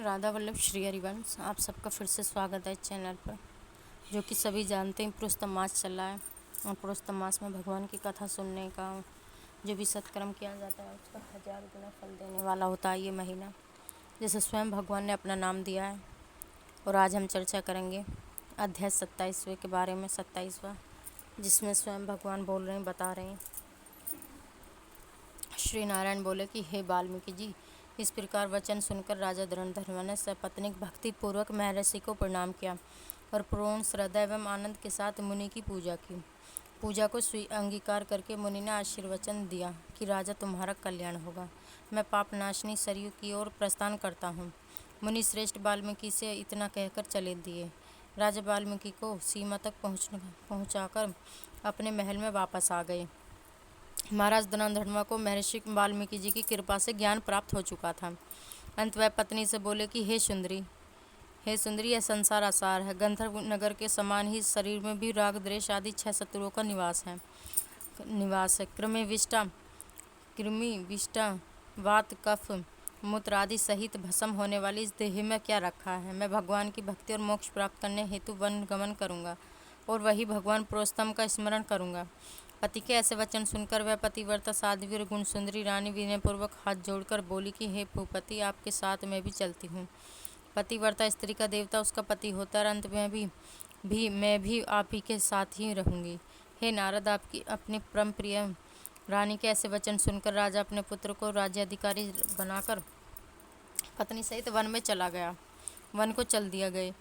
राधा वल्लभ श्री हरिवंश आप सबका फिर से स्वागत है चैनल पर। जो कि सभी जानते हैं पुरुषोत्तम मास चल रहा है और पुरुषोत्तम मास में भगवान की कथा सुनने का जो भी सत्कर्म किया जाता है उसका 1000 गुना फल देने वाला होता है ये महीना, जैसे स्वयं भगवान ने अपना नाम दिया है। और आज हम चर्चा करेंगे अध्याय 27वें के बारे में, 27वां, जिसमें स्वयं भगवान बोल रहे हैं, बता रहे हैं। श्री नारायण बोले कि हे वाल्मीकि जी, इस प्रकार वचन सुनकर राजा धर्मध्वज ने सपत्नीक भक्ति पूर्वक महर्षि को प्रणाम किया और पूर्ण श्रद्धा एवं आनंद के साथ मुनि की पूजा की। पूजा को अंगीकार करके मुनि ने आशीर्वचन दिया कि राजा तुम्हारा कल्याण होगा। मैं पाप नाशनी सरयू की ओर प्रस्थान करता हूँ। मुनि श्रेष्ठ वाल्मीकि से इतना कहकर चले दिए। राजा वाल्मीकि को सीमा तक पहुँचाकर अपने महल में वापस आ गए। महाराज धर्मध्वज को महर्षि वाल्मीकि जी की कृपा से ज्ञान प्राप्त हो चुका था। अंत वह पत्नी से बोले कि हे सुंदरी, यह संसार आसार है। गंधर्व नगर के समान ही शरीर में भी राग द्वेष आदि 6 शत्रुओं का निवास है। कृमि विष्टा वात कफ मूत्र आदि सहित भस्म होने वाली इस देह में क्या रखा है। मैं भगवान की भक्ति और मोक्ष प्राप्त करने हेतु वन गमन करूँगा और वही भगवान पुरुषोत्तम का स्मरण करूँगा। पति के ऐसे वचन सुनकर वह पतिव्रता साध्वी और गुण सुंदरी रानी विनयपूर्वक हाथ जोड़कर बोली कि हे भूपति, आपके साथ मैं भी चलती हूँ। पतिव्रता स्त्री का देवता उसका पति होता है, अंत में भी मैं भी आप ही के साथ ही रहूँगी। हे नारद, आपकी अपनी परम प्रिय रानी के ऐसे वचन सुनकर राजा अपने पुत्र को राज्याधिकारी बनाकर पत्नी सहित वन में चला गया। वन को चल दिया गए।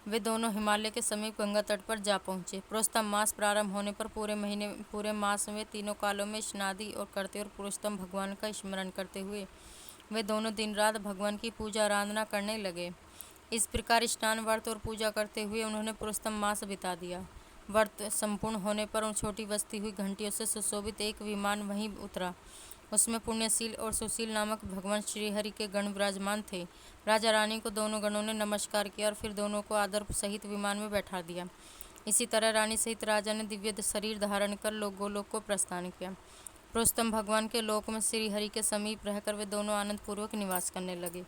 वे दोनों हिमालय के समीप गंगा तट पर जा पहुँचे। पुरुषोत्तम मास प्रारंभ होने पर पूरे मास में तीनों कालों में स्नादि और करते और पुरुषोत्तम भगवान का स्मरण करते हुए वे दोनों दिन रात भगवान की पूजा आराधना करने लगे। इस प्रकार स्नान, व्रत और पूजा करते हुए उन्होंने पुरुषोत्तम मास बिता दिया। व्रत संपूर्ण होने पर उन छोटी बजती हुई घंटियों से सुशोभित एक विमान वहीं उतरा। उसमें पुण्यशील और सुशील नामक भगवान श्रीहरि के गण विराजमान थे। राजा रानी को दोनों गणों ने नमस्कार किया और फिर दोनों को आदर सहित विमान में बैठा दिया। इसी तरह रानी सहित राजा ने दिव्य शरीर धारण कर गोलोक को प्रस्थान किया। पुरुषोत्तम भगवान के लोक में श्रीहरि के समीप रहकर वे दोनों आनंद पूर्वक निवास करने लगे।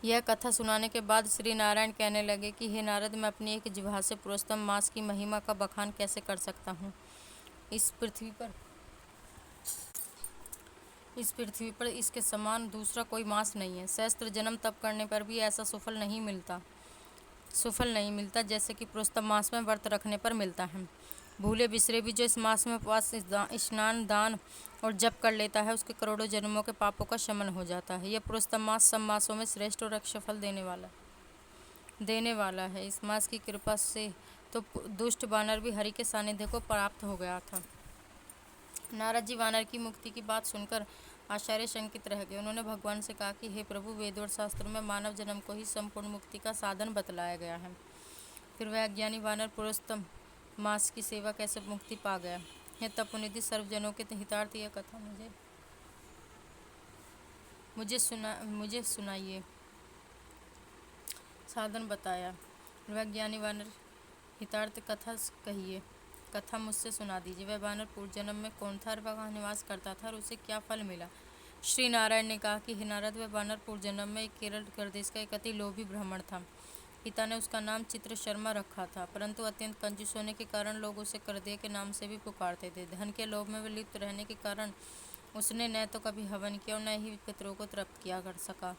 यह कथा सुनाने के बाद श्री नारायण कहने लगे कि हे नारद, मैं अपनी एक जिह्वा से पुरुषोत्तम मास की महिमा का बखान कैसे कर सकता हूँ। इस पृथ्वी पर इसके समान दूसरा कोई मास नहीं है। सहस्त्र जन्म तप करने पर भी ऐसा सुफल नहीं मिलता जैसे कि पुरुषोत्तम मास में व्रत रखने पर मिलता है। भूले बिसरे भी जो इस मास में उपवास, स्नान, दान और जप कर लेता है, उसके करोड़ों जन्मों के पापों का शमन हो जाता है। यह पुरुषोत्तम मास सब मासों में श्रेष्ठ और अक्षय फल देने वाला है। इस मास की कृपा से तो दुष्ट वानर भी हरि के सानिध्य को प्राप्त हो गया था। नारद जी वानर की मुक्ति की बात सुनकर आश्चर्यचकित रह गए। उन्होंने भगवान से कहा कि हे प्रभु, वेद और शास्त्रों में मानव जन्म को ही संपूर्ण मुक्ति का साधन बतलाया गया है। फिर वह अज्ञानी वानर पुरुषोत्तम मास की सेवा कैसे मुक्ति पा गया। हे तपोनिधि सर्वजनों के हितार्थ यह कथा मुझे सुनाइए। साधन बताया। वह ज्ञानी वानर हितार्थ कथा कहिए, कथा मुझसे सुना दीजिए। वह वानर पूर्व जन्म में कौन था और वह कहाँ निवास करता था और उसे क्या फल मिला। श्री नारायण ने कहा कि हे नारद, वह वानर पूर्व जन्म में केरल प्रदेश का एक अति लोभी ब्राह्मण था। पिता ने उसका नाम चित्र शर्मा रखा था, परंतु अत्यंत कंजूस होने के कारण लोग उसे करदे के नाम से भी पुकारते थे। धन के लोभ में लिप्त रहने के कारण उसने न तो कभी हवन किया और न ही पितरों को तृप्त किया कर सका।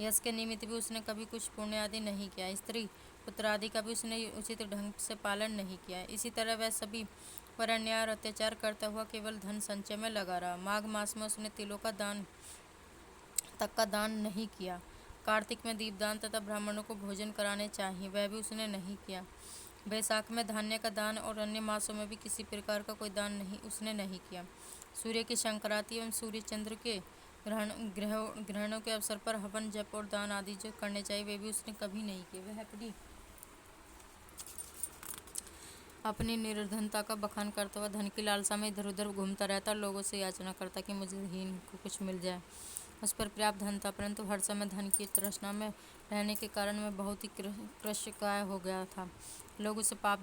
यश के निमित्त भी उसने कभी कुछ पुण्य आदि नहीं किया। स्त्री पुत्र आदि का भी उसने उचित ढंग से पालन नहीं किया। इसी तरह वह सभी पर अन्याय और अत्याचार करता हुआ केवल धन संचय में लगा रहा। माघ मास में उसने तिलों का दान नहीं किया। कार्तिक में दीपदान तथा ब्राह्मणों को भोजन कराने चाहिए, वह भी उसने नहीं किया। बैसाख में धान्य का दान और अन्य मासों में भी किसी प्रकार का कोई दान उसने नहीं किया। सूर्य की संक्रांति एवं सूर्य चंद्र के ग्रहणों के अवसर पर हवन, जप और दान आदि जो करने चाहिए वे भी उसने कभी नहीं किए। वह अपनी निर्धनता का बखान करता हुआ धन की लालसा में इधर उधर घूमता रहता और लोगों से याचना करता कि मुझे हीन को कुछ मिल जाए। उस पर पर्याप्त धन था, परंतु हर समय धन की तृष्णा में रहने के कारण मैं बहुत ही कृशकाय हो गया था। लोग उसे पाप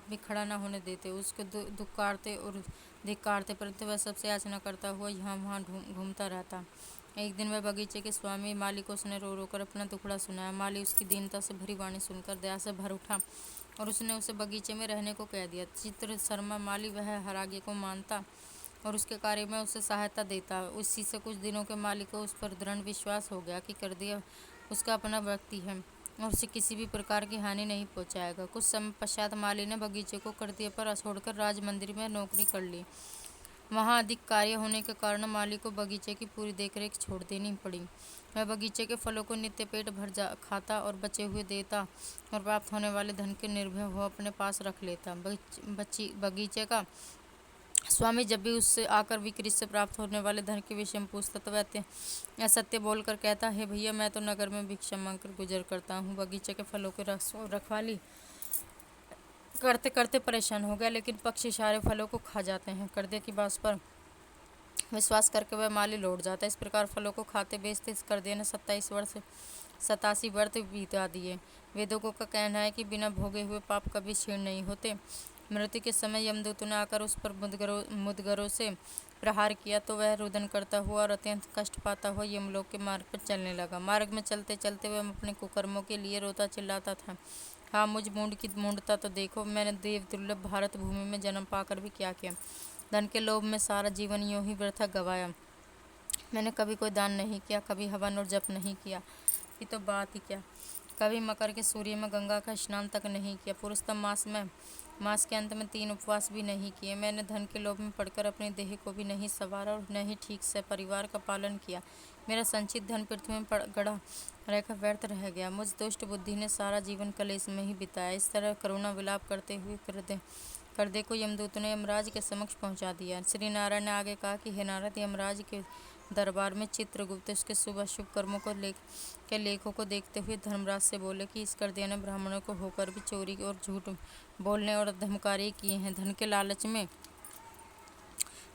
भी खड़ा न होने देते, उसको दुक्कारते और धिक्कारते, परंतु वह सबसे याचना करता हुआ यहाँ वहाँ घूमता रहता। एक दिन वह बगीचे के स्वामी माली को उसने रो रो कर अपना दुखड़ा सुनाया। माली उसकी दीनता से भरी वाणी सुनकर दया से भर उठा और उसने उसे बगीचे में रहने को कह दिया। चित्र शर्मा माली वह हर आज्ञा को मानता और उसके कार्य में उसे सहायता देता। उसी से कुछ दिनों के माली को उस पर दृढ़ विश्वास हो गया कि कर दिया उसका अपना व्यक्ति है और उसे किसी भी प्रकार की हानि नहीं पहुंचाएगा। कुछ समय पश्चात माली ने बगीचे को कर दिए पर छोड़कर राज मंदिर में नौकरी कर ली। वहाँ अधिक कार्य होने के कारण माली को बगीचे की पूरी देखरेख छोड़ देनी पड़ी। वह बगीचे के फलों को नित्य पेट भर खाता और बचे हुए देता और प्राप्त होने वाले धन के निर्भय हो अपने पास रख लेता। बगीचे का स्वामी जब भी उससे आकर बिक्री से प्राप्त होने वाले धन के विषय में पूछता तो वह असत्य बोलकर कहता है, भैया मैं तो नगर में भिक्षा मांगकर गुजर करता हूँ। बगीचे के फलों की रखवाली करते करते परेशान हो गया, लेकिन पक्षी सारे फलों को खा जाते हैं। करदे की बात पर विश्वास करके वह माली लौट जाता है। इस प्रकार फलों को खाते बेचते इस करदे ने 87 वर्ष बिता दिए। वेदों का कहना है कि बिना भोगे हुए पाप कभी क्षीण नहीं होते। मृत्यु के समय यमदूत ने आकर उस पर मुदगरों से प्रहार किया तो वह रुदन करता हुआ और अत्यंत कष्ट पाता हुआ यमलोक के मार्ग पर चलने लगा। मार्ग में चलते चलते वह अपने कुकर्मों के लिए रोता चिल्लाता था। हाँ, मुझ मूढ़ की मूढ़ता तो देखो, मैंने देव दुर्लभ भारत भूमि में जन्म पाकर भी क्या किया। धन के लोभ में सारा जीवन यूं ही व्यर्थ गवाया। मैंने कभी कोई दान नहीं किया, कभी हवन और जप नहीं किया, ये तो बात ही क्या। कभी मकर के सूर्य में गंगा का स्नान तक नहीं किया। पुरुषोत्तम मास के अंत में 3 उपवास भी नहीं किए। मैंने धन के लोभ में पड़कर अपने देह को भी नहीं संवारा और न ही ठीक से परिवार का पालन किया। मेरा संचित धन पृथ्वी में गड़ा रहकर व्यर्थ रह गया। मुझ दुष्ट बुद्धि ने सारा जीवन कलेश में ही बिताया। इस तरह करुणा विलाप करते हुए करदे को यमदूत ने यमराज के समक्ष पहुंचा दिया। श्री नारायण ने आगे कहा कि हे नारद, यमराज के दरबार में चित्रगुप्त उसके शुभ अशुभ कर्मों के लेखों को देखते हुए धर्मराज से बोले कि इस करदे ने ब्राह्मणों को होकर भी चोरी और झूठ बोलने और धमकारे किए हैं। धन के लालच में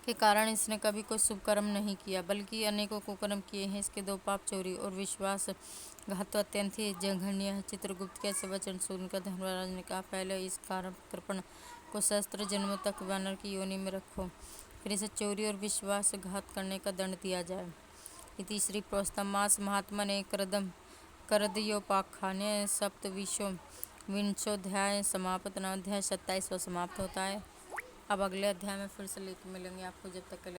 के कारण इसने कभी कोई शुभ कर्म नहीं किया, बल्कि अनेकों कुकर्म किए हैं। इसके 2 पाप, चोरी और विश्वासघात तो अत्यंत ही जघन्य है। चित्रगुप्त के ऐसे वचन सुनकर धर्मराज ने कहा, पहले इस कृपण को सहस्त्र जन्मों तक वानर की योनि में रखो, फिर इसे चोरी और विश्वासघात करने का दंड दिया जाए। इति श्री प्रोस्तमास महात्मने करदयोपाख्याने सप्तविंशो विंशोध्याय समाप्त। अध्याय 27 समाप्त होता है। अब अगले अध्याय में फिर से लेकर मिलेंगे आपको। जब तक के लिए